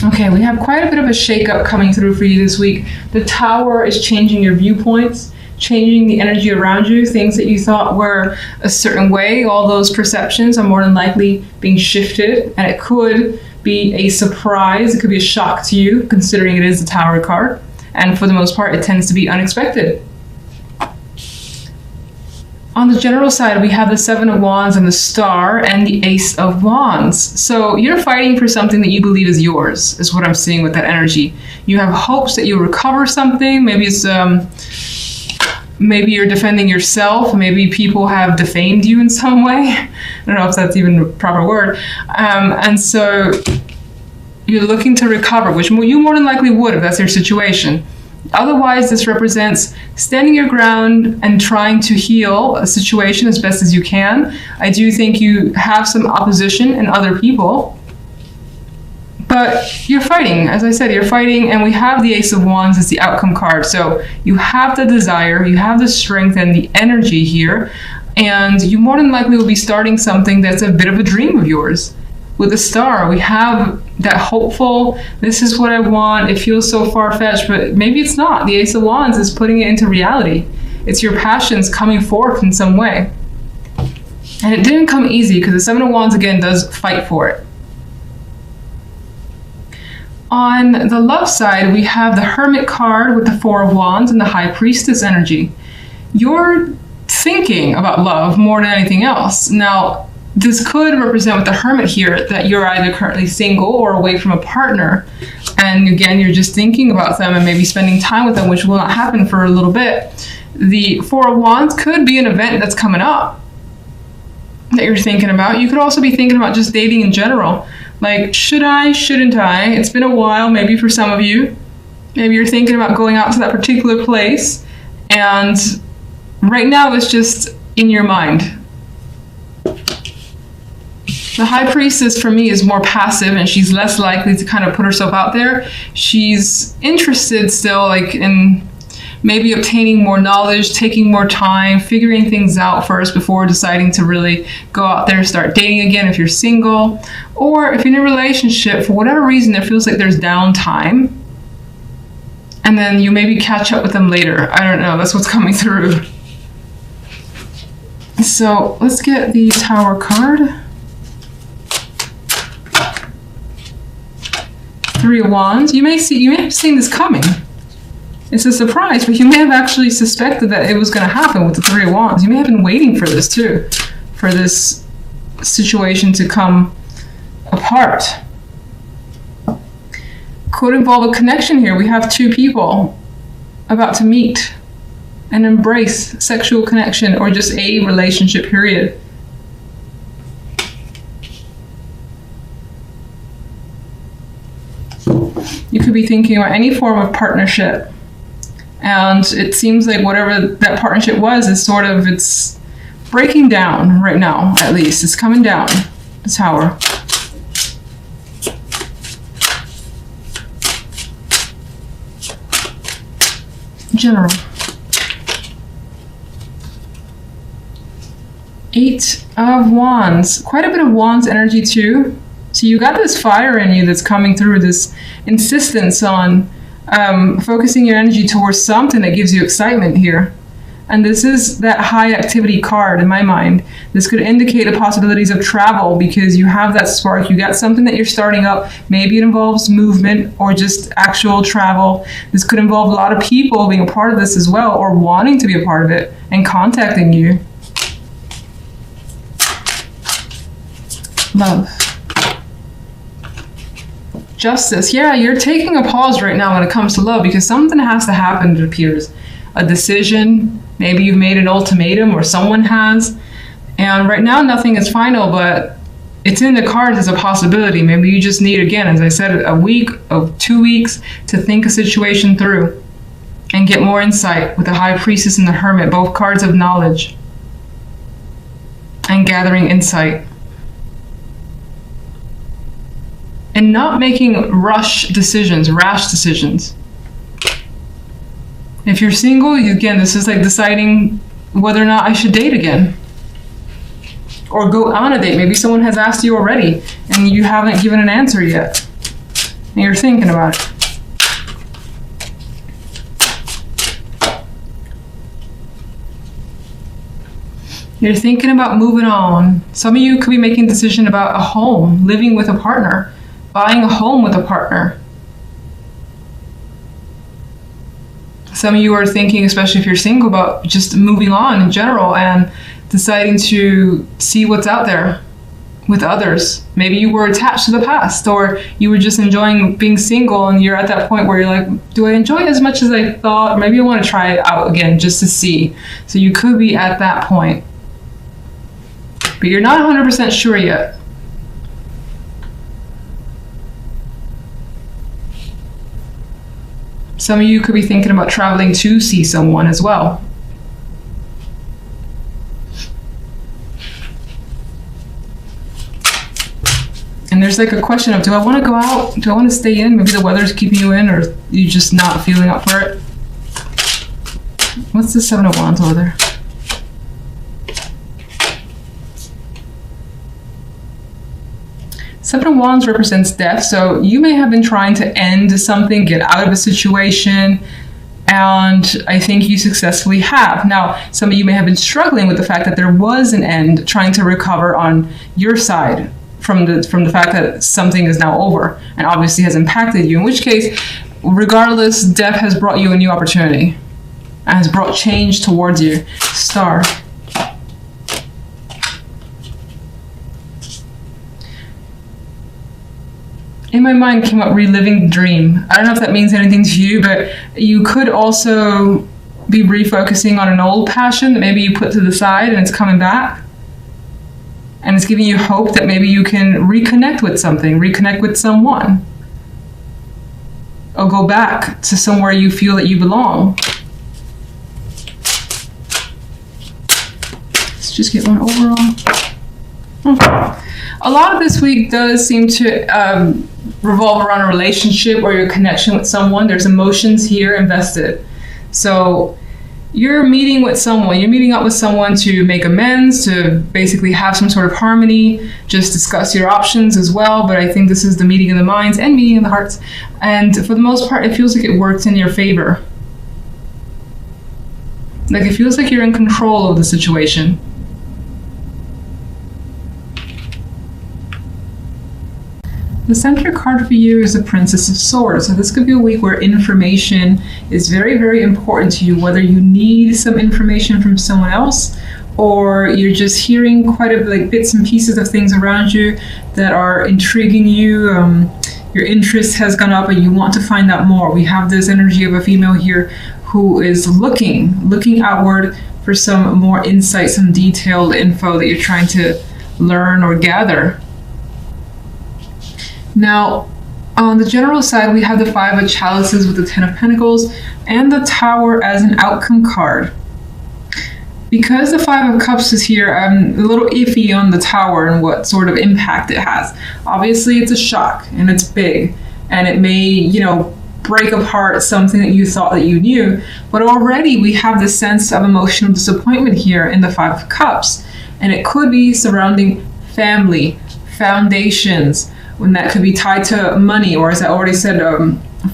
Okay, we have quite a bit of a shakeup coming through for you this week. The Tower is changing your viewpoints, changing the energy around you. Things that you thought were a certain way, all those perceptions are more than likely being shifted, and it could be a surprise. It could be a shock to you, considering it is the Tower card. And for the most part, it tends to be unexpected. On the general side, we have the Seven of Wands and the Star and the Ace of Wands. So you're fighting for something that you believe is yours, is what I'm seeing with that energy. You have hopes that you'll recover something. Maybe it's maybe you're defending yourself. Maybe people have defamed you in some way. I don't know if that's even a proper word. And so you're looking to recover, which you more than likely would if that's your situation. Otherwise, this represents standing your ground and trying to heal a situation as best as you can. I do think you have some opposition in other people, but you're fighting. As I said, you're fighting, and we have the Ace of Wands as the outcome card. So you have the desire, you have the strength and the energy here, and you more than likely will be starting something that's a bit of a dream of yours. With the Star, we have that hopeful, this is what I want, it feels so far-fetched, but maybe it's not. The Ace of Wands is putting it into reality. It's your passions coming forth in some way. And it didn't come easy, because the Seven of Wands, again, does fight for it. On the love side, we have the Hermit card with the Four of Wands and the High Priestess energy. You're thinking about love more than anything else. Now, this could represent with the Hermit here that you're either currently single or away from a partner. And again, you're just thinking about them and maybe spending time with them, which will not happen for a little bit. The Four of Wands could be an event that's coming up that you're thinking about. You could also be thinking about just dating in general. Like, should I, shouldn't I? It's been a while, maybe for some of you. Maybe you're thinking about going out to that particular place. And right now it's just in your mind. The High Priestess for me is more passive, and she's less likely to kind of put herself out there. She's interested still, like, in maybe obtaining more knowledge, taking more time, figuring things out first before deciding to really go out there and start dating again if you're single. Or if you're in a relationship, for whatever reason, it feels like there's downtime. And then you maybe catch up with them later. I don't know, that's what's coming through. So let's get the Tower card. Three of Wands. You may have seen this coming. It's a surprise, but you may have actually suspected that it was going to happen with the Three of Wands. You may have been waiting for this too, for this situation to come apart. Could involve a connection here. We have two people about to meet and embrace sexual connection or just a relationship, period. You could be thinking about any form of partnership, and it seems like whatever that partnership was is sort of, it's breaking down right now, at least. It's coming down, the Tower. General. Eight of Wands. Quite a bit of Wands energy too. So you got this fire in you that's coming through, this insistence on focusing your energy towards something that gives you excitement here. And this is that high activity card in my mind. This could indicate the possibilities of travel because you have that spark. You got something that you're starting up. Maybe it involves movement or just actual travel. This could involve a lot of people being a part of this as well, or wanting to be a part of it and contacting you. Love. Justice. Yeah, you're taking a pause right now when it comes to love because something has to happen, it appears. A decision, maybe you've made an ultimatum or someone has. And right now nothing is final, but it's in the cards as a possibility. Maybe you just need, again, as I said, a week of 2 weeks to think a situation through and get more insight with the High Priestess and the Hermit, both cards of knowledge and gathering insight. And not making rash decisions. If you're single, again, this is like deciding whether or not I should date again. Or go on a date. Maybe someone has asked you already and you haven't given an answer yet. And you're thinking about it. You're thinking about moving on. Some of you could be making a decision about a home, living with a partner, buying a home with a partner. Some of you are thinking, especially if you're single, about just moving on in general and deciding to see what's out there with others. Maybe you were attached to the past, or you were just enjoying being single and you're at that point where you're like, do I enjoy it as much as I thought? Or maybe I want to try it out again just to see. So you could be at that point. But you're not 100% sure yet. Some of you could be thinking about traveling to see someone as well. And there's like a question of, do I want to go out? Do I want to stay in? Maybe the weather's keeping you in, or you just not feeling up for it. What's the Seven of Wands over there? Seven of Wands represents death, so you may have been trying to end something, get out of a situation, and I think you successfully have. Now, some of you may have been struggling with the fact that there was an end, trying to recover on your side from the fact that something is now over and obviously has impacted you, in which case, regardless, death has brought you a new opportunity and has brought change towards you. Star. In my mind came up reliving the dream. I don't know if that means anything to you, but you could also be refocusing on an old passion that maybe you put to the side and it's coming back. And it's giving you hope that maybe you can reconnect with something, reconnect with someone. Or go back to somewhere you feel that you belong. Let's just get one overall. A lot of this week does seem to revolve around a relationship or your connection with someone. There's emotions here invested. So you're meeting with someone, you're meeting up with someone to make amends, to basically have some sort of harmony, just discuss your options as well. But I think this is the meeting of the minds and meeting of the hearts. And for the most part, it feels like it worked in your favor. Like it feels like you're in control of the situation. The center card for you is the Princess of Swords. So this could be a week where information is very, very important to you, whether you need some information from someone else or you're just hearing quite a like bits and pieces of things around you that are intriguing you. Your interest has gone up and you want to find out more. We have this energy of a female here who is looking outward for some more insight, some detailed info that you're trying to learn or gather. Now, on the general side, we have the Five of Chalices with the Ten of Pentacles and the Tower as an outcome card. Because the Five of Cups is here, I'm a little iffy on the Tower and what sort of impact it has. Obviously, it's a shock and it's big, and it may, break apart something that you thought that you knew. But already we have this sense of emotional disappointment here in the Five of Cups, and it could be surrounding family, foundations, when that could be tied to money, or as I already said,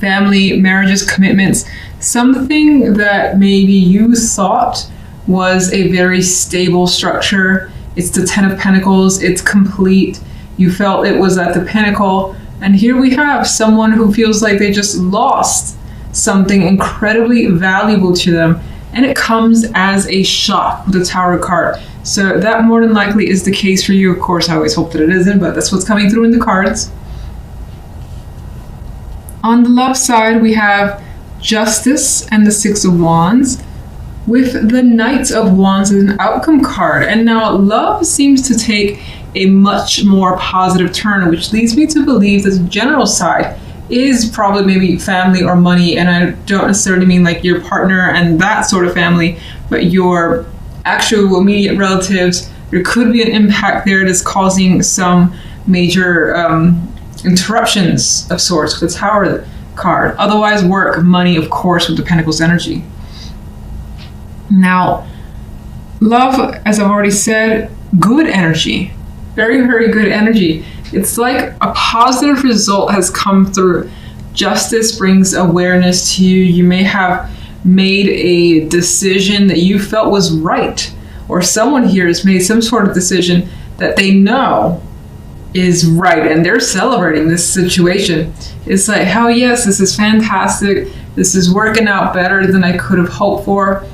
family, marriages, commitments, something that maybe you thought was a very stable structure. It's the Ten of Pentacles, it's complete. You felt it was at the pinnacle. And here we have someone who feels like they just lost something incredibly valuable to them. And it comes as a shock with the Tower card. So that more than likely is the case for you. Of course, I always hope that it isn't, but that's what's coming through in the cards. On the love side, we have Justice and the Six of Wands with the Knight of Wands as an outcome card. And now love seems to take a much more positive turn, which leads me to believe that the general side is probably maybe family or money. And I don't necessarily mean like your partner and that sort of family, but your actual immediate relatives. There could be an impact there that's causing some major interruptions of sorts with the Tower card. Otherwise, work, money, of course, with the Pentacles energy. Now, love, as I've already said, good energy. Very, very good energy. It's like a positive result has come through. Justice brings awareness to you. You may have made a decision that you felt was right, or someone here has made some sort of decision that they know is right, and they're celebrating this situation. It's like, hell yes, this is fantastic. This is working out better than I could have hoped for.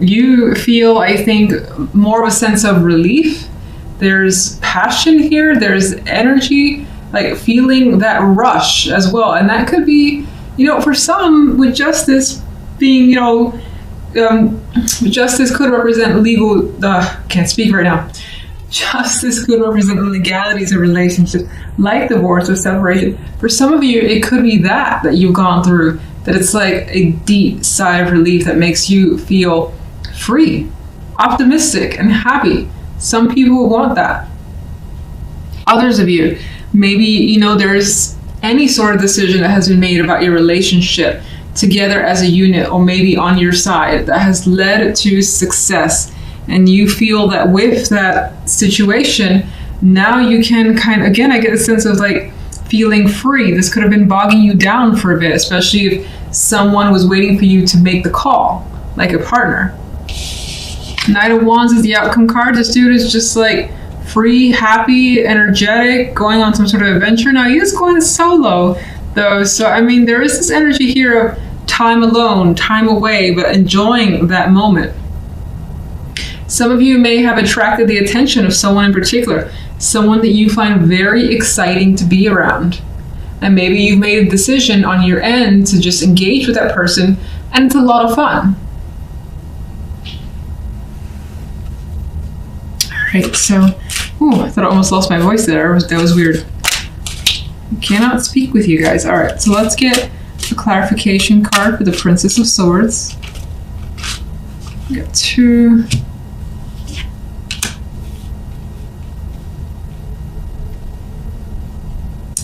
You feel, I think, more of a sense of relief. There's passion here. There's energy, like feeling that rush as well. And that could be, for some, with justice being, justice could represent legal, can't speak right now. Justice could represent the legalities of relationships, like divorce or separation. For some of you, it could be that you've gone through, that it's like a deep sigh of relief that makes you feel free, optimistic, and happy. Some people want that. Others of you, maybe, there's any sort of decision that has been made about your relationship together as a unit, or maybe on your side, that has led to success. And you feel that with that situation, now you can again, I get a sense of like feeling free. This could have been bogging you down for a bit, especially if someone was waiting for you to make the call, like a partner. Knight of Wands is the outcome card. This dude is just like free, happy, energetic, going on some sort of adventure. Now he is going solo though. So, there is this energy here of time alone, time away, but enjoying that moment. Some of you may have attracted the attention of someone in particular, someone that you find very exciting to be around. And maybe you've made a decision on your end to just engage with that person, and it's a lot of fun. All right, so, I thought I almost lost my voice there. That was weird. I cannot speak with you guys. All right, so let's get a clarification card for the Princess of Swords. We got 2.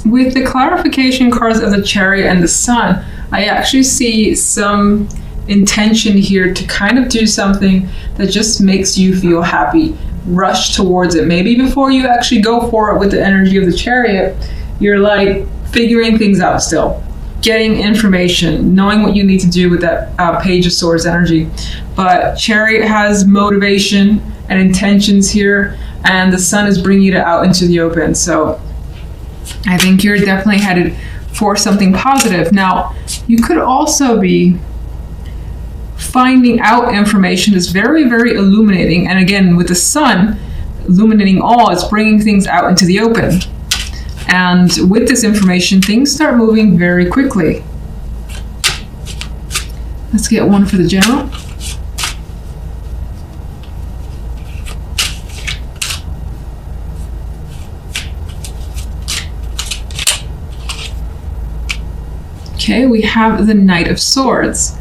With the clarification cards of the Chariot and the Sun, I actually see some intention here to kind of do something that just makes you feel happy. Rush towards it. Maybe before you actually go for it with the energy of the Chariot, you're like figuring things out still. Getting information, knowing what you need to do with that Page of Swords energy. But Chariot has motivation and intentions here, and the Sun is bringing it out into the open. So I think you're definitely headed for something positive. Now, you could also be finding out information that's very, very illuminating. And again, with the Sun illuminating all, it's bringing things out into the open. And with this information, things start moving very quickly. Let's get one for the General. Okay, we have the Knight of Swords.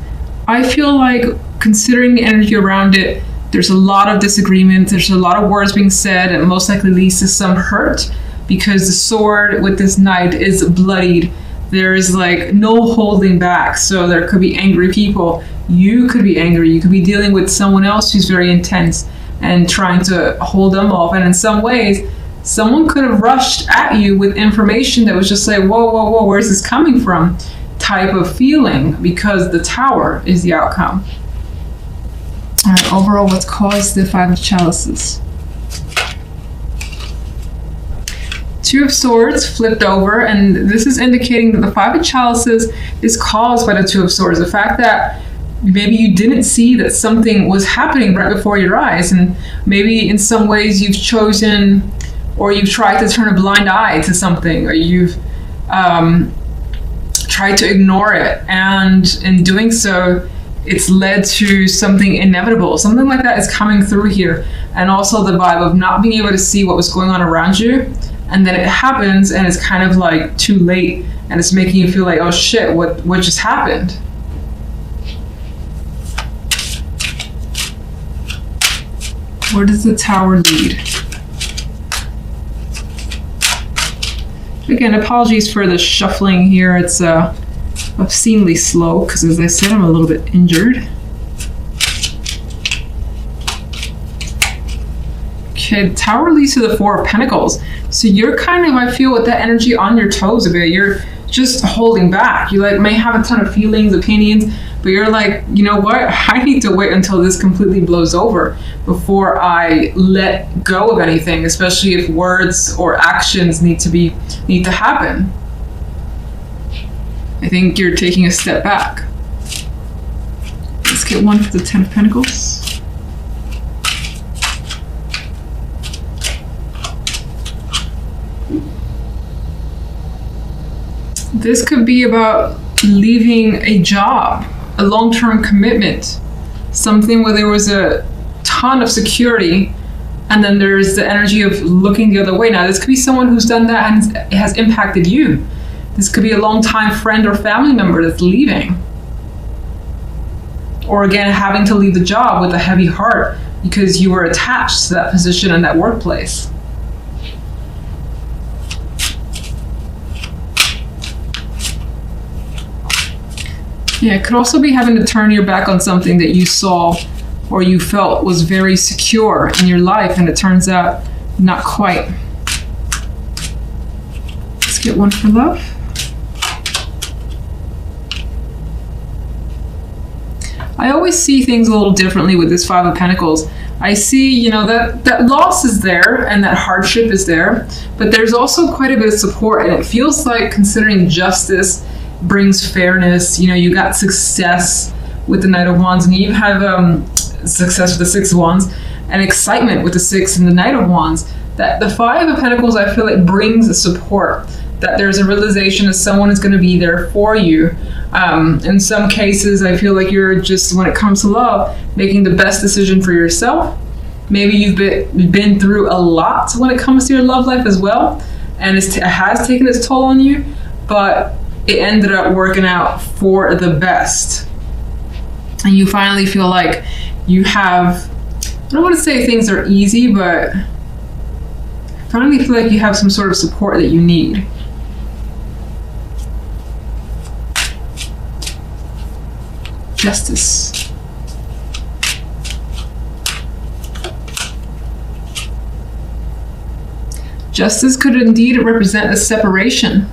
I feel like, considering the energy around it, there's a lot of disagreement, there's a lot of words being said, and most likely leads to some hurt, because the sword with this knight is bloodied. There is like no holding back, so there could be angry people. You could be angry, you could be dealing with someone else who's very intense and trying to hold them off, and in some ways, someone could have rushed at you with information that was just like, whoa, whoa, whoa, where's this coming from? Type of feeling, because the Tower is the outcome. All right, overall, what's caused the 5 of Chalices? 2 of Swords flipped over, and this is indicating that the 5 of Chalices is caused by the 2 of Swords. The fact that maybe you didn't see that something was happening right before your eyes, and maybe in some ways you've chosen, or you've tried to turn a blind eye to something, or you've tried to ignore it, and in doing so, it's led to something inevitable. Something like that is coming through here. And also the vibe of not being able to see what was going on around you, and then it happens and it's kind of like too late, and it's making you feel like, oh shit, what just happened? Where does the Tower lead? Again, apologies for the shuffling here. It's obscenely slow because, as I said, I'm a little bit injured. Okay, the Tower leads to the Four of Pentacles. So you're kind of, I feel, with that energy on your toes a bit. You're just holding back. You like may have a ton of feelings, opinions, but you're like, you know what? I need to wait until this completely blows over before I let go of anything, especially if words or actions need to happen. I think you're taking a step back. Let's get one for the Ten of Pentacles. This could be about leaving a job, a long-term commitment, something where there was a ton of security, and then there's the energy of looking the other way. Now, this could be someone who's done that and it has impacted you. This could be a long-time friend or family member that's leaving. Or again, having to leave the job with a heavy heart because you were attached to that position and that workplace. Yeah, it could also be having to turn your back on something that you saw or you felt was very secure in your life, and it turns out not quite. Let's get one for love. I always see things a little differently with this Five of Pentacles. I see, you know, that loss is there and that hardship is there, but there's also quite a bit of support, and it feels like, considering justice brings fairness, you know, you got success with the Knight of Wands, and you have success with the Six of Wands, and excitement with the Six and the Knight of Wands. That the Five of Pentacles, I feel like, brings the support, that there's a realization that someone is going to be there for you. In some cases, I feel like you're just, when it comes to love, making the best decision for yourself. Maybe you've been through a lot when it comes to your love life as well, and it has taken its toll on you, but it ended up working out for the best. And you finally feel like you have, I don't want to say things are easy, but finally feel like you have some sort of support that you need. Justice. Justice could indeed represent a separation,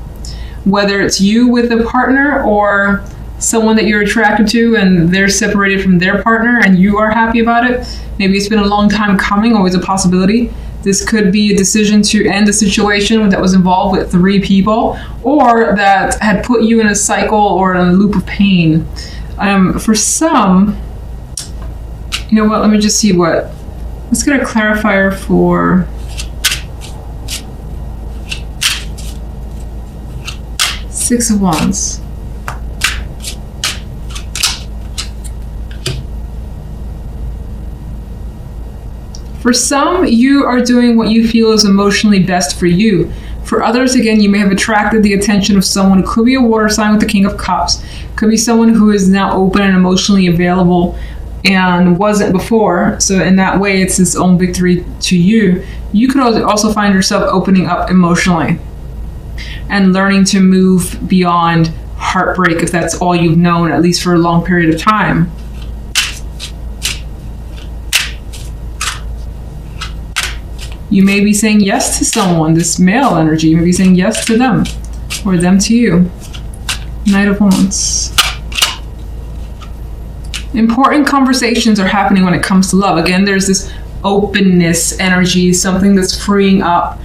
whether it's you with a partner or someone that you're attracted to and they're separated from their partner and you are happy about it. Maybe it's been a long time coming, always a possibility. This could be a decision to end a situation that was involved with 3 people, or that had put you in a cycle or in a loop of pain. For some, you know what, let me just see what, let's get a clarifier for Six of Wands. For some, you are doing what you feel is emotionally best for you. For others, again, you may have attracted the attention of someone who could be a water sign with the King of Cups, could be someone who is now open and emotionally available and wasn't before. So in that way, it's its own victory to you. You could also find yourself opening up emotionally and learning to move beyond heartbreak, if that's all you've known, at least for a long period of time. You may be saying yes to someone, this male energy. You may be saying yes to them, or them to you. Knight of Wands. Important conversations are happening when it comes to love. Again, there's this openness energy, something that's freeing up.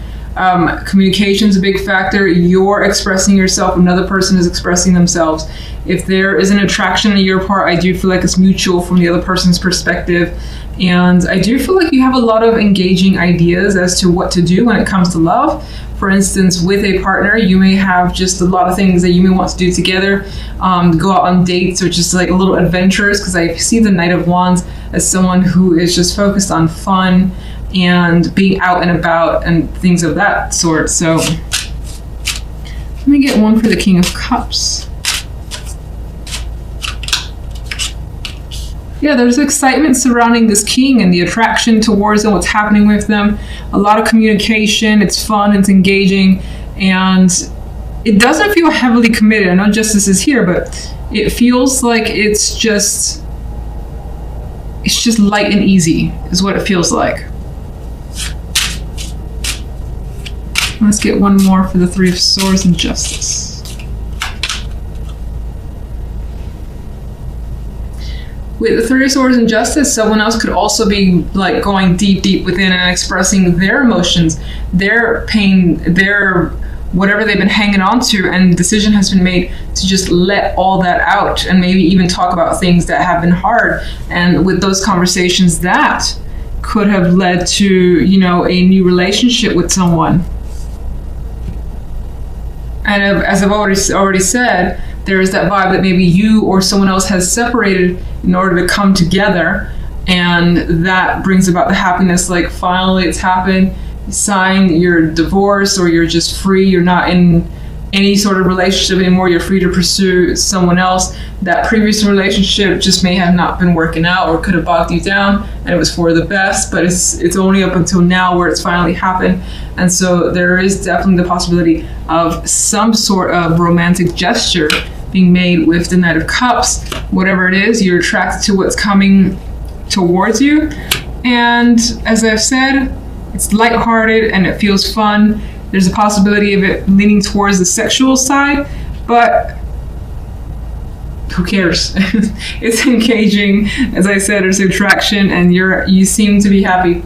Communication is a big factor. You're expressing yourself, another person is expressing themselves. If there is an attraction on your part, I do feel like it's mutual from the other person's perspective. And I do feel like you have a lot of engaging ideas as to what to do when it comes to love. For instance, with a partner, you may have just a lot of things that you may want to do together, go out on dates, or just like a little adventurous, because I see the Knight of Wands as someone who is just focused on fun and being out and about and things of that sort. So let me get one for the King of Cups. Yeah, there's excitement surrounding this king and the attraction towards them, what's happening with them. A lot of communication, it's fun, it's engaging, and it doesn't feel heavily committed. I know justice is here, but it feels like it's just light and easy is what it feels like. Let's get one more for the Three of Swords and Justice. With the Three of Swords and Justice, someone else could also be like going deep within and expressing their emotions, their pain, their whatever they've been hanging on to, and the decision has been made to just let all that out and maybe even talk about things that have been hard. And with those conversations, that could have led to, you know, a new relationship with someone. And as I've already said, there is that vibe that maybe you or someone else has separated in order to come together, and that brings about the happiness. Like, finally it's happened, you sign your divorce, or you're just free, you're not in any sort of relationship anymore, you're free to pursue someone else. That previous relationship just may have not been working out or could have bogged you down, and it was for the best, but it's only up until now where it's finally happened. And so there is definitely the possibility of some sort of romantic gesture being made with the Knight of Cups. Whatever it is, you're attracted to what's coming towards you. And as I've said, it's lighthearted and it feels fun. There's a possibility of it leaning towards the sexual side, but who cares? It's engaging. As I said, there's attraction, and you seem to be happy.